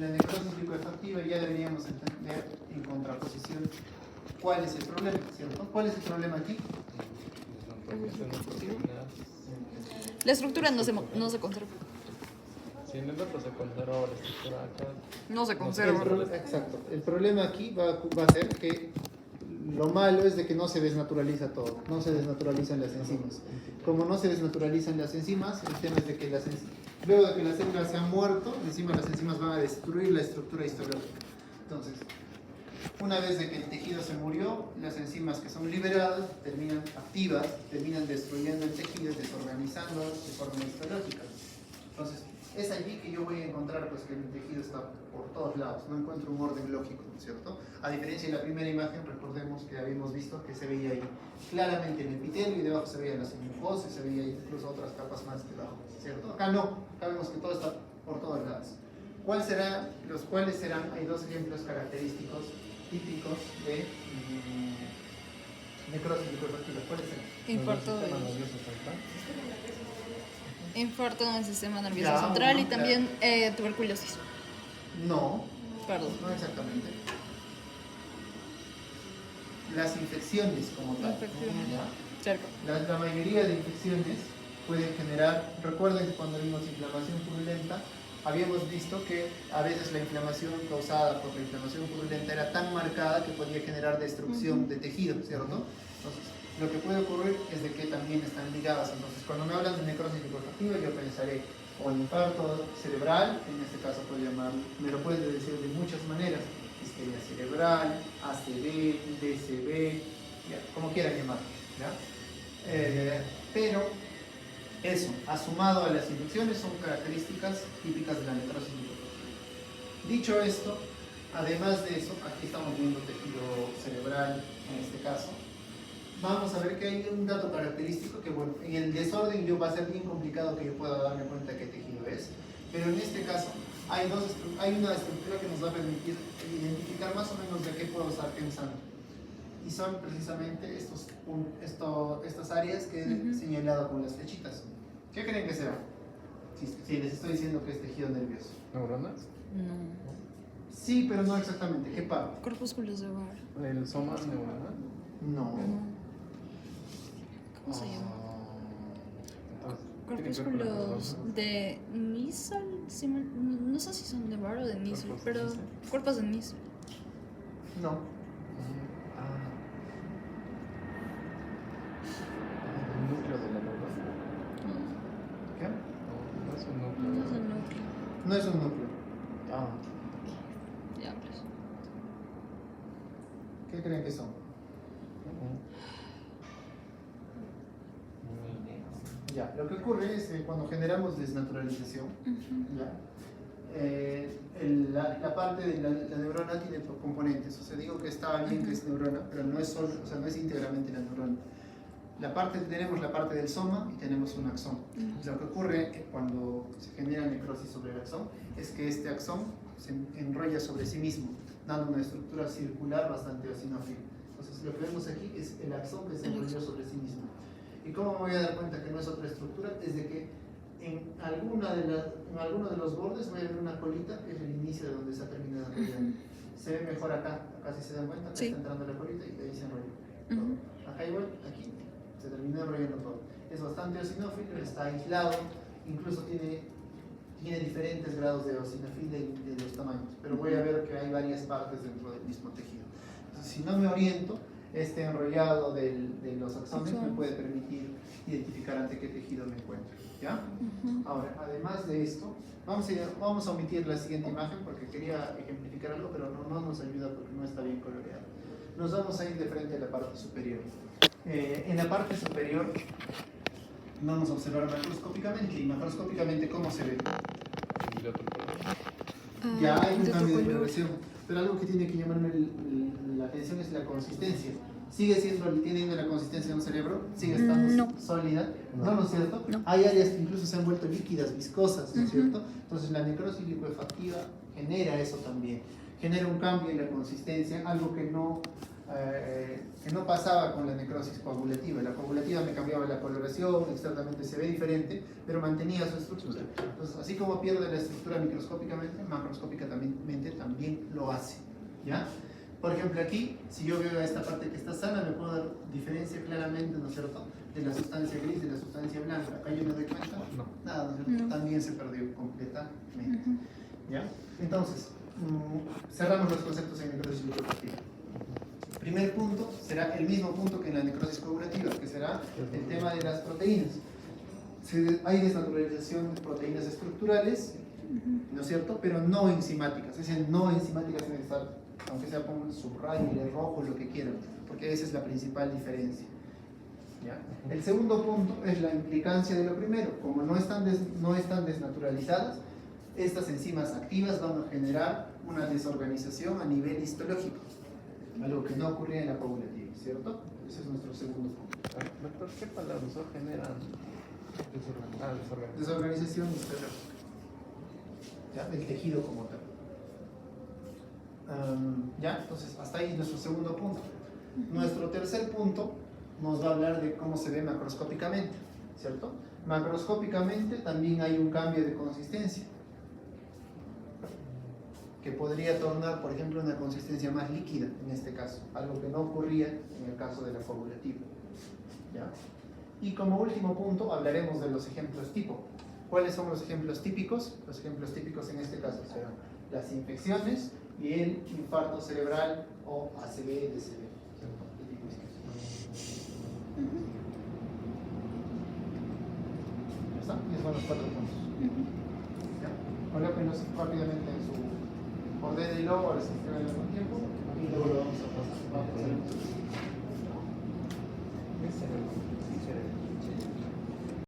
en la necrosis licuefactiva ya deberíamos entender en contraposición cuál es el problema, ¿cierto? ¿Cuál es el problema aquí? La estructura no se conserva. Si en el otro se conserva la estructura acá. No se conserva. Exacto. El problema aquí va a ser que lo malo es de que no se desnaturaliza todo, no se desnaturalizan las enzimas. Como no se desnaturalizan las enzimas, el tema es de que luego de que las células se han muerto, encima las enzimas van a destruir la estructura histológica. Entonces, una vez de que el tejido se murió, las enzimas que son liberadas terminan activas, terminan destruyendo el tejido, desorganizando de forma histológica. Entonces, es allí que yo voy a encontrar pues, que el tejido está por todos lados, no encuentro un orden lógico, ¿no es cierto? A diferencia de la primera imagen, recordemos que habíamos visto que se veía ahí claramente el epitelio y debajo se veían las mucosas, se veía incluso otras capas más debajo, ¿cierto? Acá no, acá vemos que todo está por todos lados. ¿Cuáles serán? Hay dos ejemplos característicos típicos de necrosis licuefactiva. ¿Cuáles serán? Infarto en el sistema nervioso Ya, central y ya. también tuberculosis. No, Perdón. no exactamente. Las infecciones como tal. Infecciones. ¿Ya? Cerca. La mayoría de infecciones pueden generar, recuerden que cuando vimos inflamación purulenta, habíamos visto que a veces la inflamación causada por la inflamación purulenta era tan marcada que podía generar destrucción de tejido, ¿cierto? Entonces, lo que puede ocurrir es de que también están ligadas. Entonces, cuando me hablan de necrosis licuefactiva, yo pensaré o en infarto cerebral, en este caso me lo puedes decir de muchas maneras, isquemia cerebral, ACV, DCV, ya, como quieran llamarlo, ¿ya? Pero eso, asumado a las infecciones, son características típicas de la necrosis licuefactiva. Dicho esto, además de eso, aquí estamos viendo tejido cerebral en este caso. Vamos a ver que hay un dato característico que, bueno, en el desorden va a ser bien complicado que yo pueda darme cuenta qué tejido es, pero en este caso hay una estructura que nos va a permitir identificar más o menos de qué puedo estar pensando. Y son precisamente estas áreas que he señalado con las flechitas. ¿Qué creen que será? Si les estoy diciendo que es tejido nervioso. ¿Neuronas? No. Sí, pero no exactamente. ¿Qué parte? Corpúsculos de Barr. ¿El soma neuronal? No. ¿Cómo se llama? Entonces, ¿tiene que ver con la Corpúsculos neurona? de Nissl. No sé si son de Barr o de Nissl, Cuerpos de pero Nissl. cuerpos de Nissl. No. El núcleo de la neurona. ¿Qué? No, no es un No núcleo. es el núcleo. No es un núcleo. Diablos. ¿Qué creen que son? Ya, lo que ocurre es que cuando generamos desnaturalización, ¿ya? La parte de la neurona tiene componentes. O sea, digo que está bien que es neurona, pero no es solo, o sea, no es íntegramente la neurona. Tenemos la parte del soma y tenemos un axón. Lo que ocurre cuando se genera necrosis sobre el axón es que este axón se enrolla sobre sí mismo, dando una estructura circular bastante eosinófila. Entonces, lo que vemos aquí es el axón que se enrolló sobre sí mismo. ¿Y cómo me voy a dar cuenta que no es otra estructura? Es de que en alguno de los bordes voy a ver una colita, que es el inicio de donde se ha terminado enrollando. Se ve mejor acá si se dan cuenta, acá Sí. está entrando la colita y de ahí se enrolla todo. Acá igual, aquí se terminó enrollando todo. Es bastante eosinófilo, está aislado, incluso tiene diferentes grados de eosinofilia y de los tamaños, pero voy a ver que hay varias partes dentro del mismo tejido. Entonces, si no me oriento, este enrollado de los axones me puede permitir identificar ante qué tejido me encuentro, ¿ya? Ahora, además de esto, vamos a omitir la siguiente imagen porque quería ejemplificar algo, pero no nos ayuda porque no está bien coloreado. Nos vamos a ir de frente a la parte superior. En la parte superior vamos a observar macroscópicamente. ¿Y macroscópicamente cómo se ve? Y otro color. Ya hay un de otro cambio de color. coloración, pero algo que tiene que llamarme la atención es la consistencia. ¿Tiene la consistencia de un cerebro? ¿Sigue estando No. sólida? ¿No es cierto? No. Hay áreas que incluso se han vuelto líquidas, viscosas, ¿no es cierto? Entonces la necrosis licuefactiva genera eso también. Genera un cambio en la consistencia, algo que no que no pasaba con la necrosis coagulativa. La coagulativa me cambiaba la coloración, externamente se ve diferente, pero mantenía su estructura. Entonces, así como pierde la estructura microscópicamente, macroscópicamente también lo hace. ¿Ya? Por ejemplo, aquí, si yo veo esta parte que está sana, me puedo dar diferencia claramente, ¿no es cierto?, de la sustancia gris, de la sustancia blanca. Acá yo me doy cuenta, No. nada, ¿no es cierto? No. También se perdió completamente. Ujú. ¿Ya? Entonces, cerramos los conceptos en necrosis microscópica. Primer punto será el mismo punto que en la necrosis coagulativa, que será el tema de las proteínas. Hay desnaturalización de proteínas estructurales, ¿no es cierto?, pero no enzimáticas. Es decir, no enzimáticas tienen que estar, aunque sea con un subrayo, rojo, lo que quieran, porque esa es la principal diferencia. ¿Ya? El segundo punto es la implicancia de lo primero. Como no están desnaturalizadas, estas enzimas activas van a generar una desorganización a nivel histológico, algo que no ocurría en la coagulativa, ¿cierto? Ese es nuestro segundo punto. Doctor, ¿qué palabras usó? Generan desorganización. Desorganización histológica, ¿ya? Del tejido como tal. ¿Ya? Entonces, hasta ahí nuestro segundo punto. Nuestro tercer punto nos va a hablar de cómo se ve macroscópicamente, ¿cierto? Macroscópicamente también hay un cambio de consistencia, que podría tornar, por ejemplo, una consistencia más líquida en este caso, algo que no ocurría en el caso de la coagulativa. ¿Ya? Y como último punto hablaremos de los ejemplos tipo. ¿Cuáles son los ejemplos típicos? Los ejemplos típicos en este caso serán las infecciones y el infarto cerebral o ACV, DCV. ¿Cierto? De tipo isquémico. ¿Ya está? Y esos son los 4 puntos. ¿Ya? Colóquenlos rápidamente en su ordénelo, ahora se escriben al mismo tiempo y luego lo vamos a pasar. Vamos a hacer. ¿Qué cerebro? Sí, cerebro.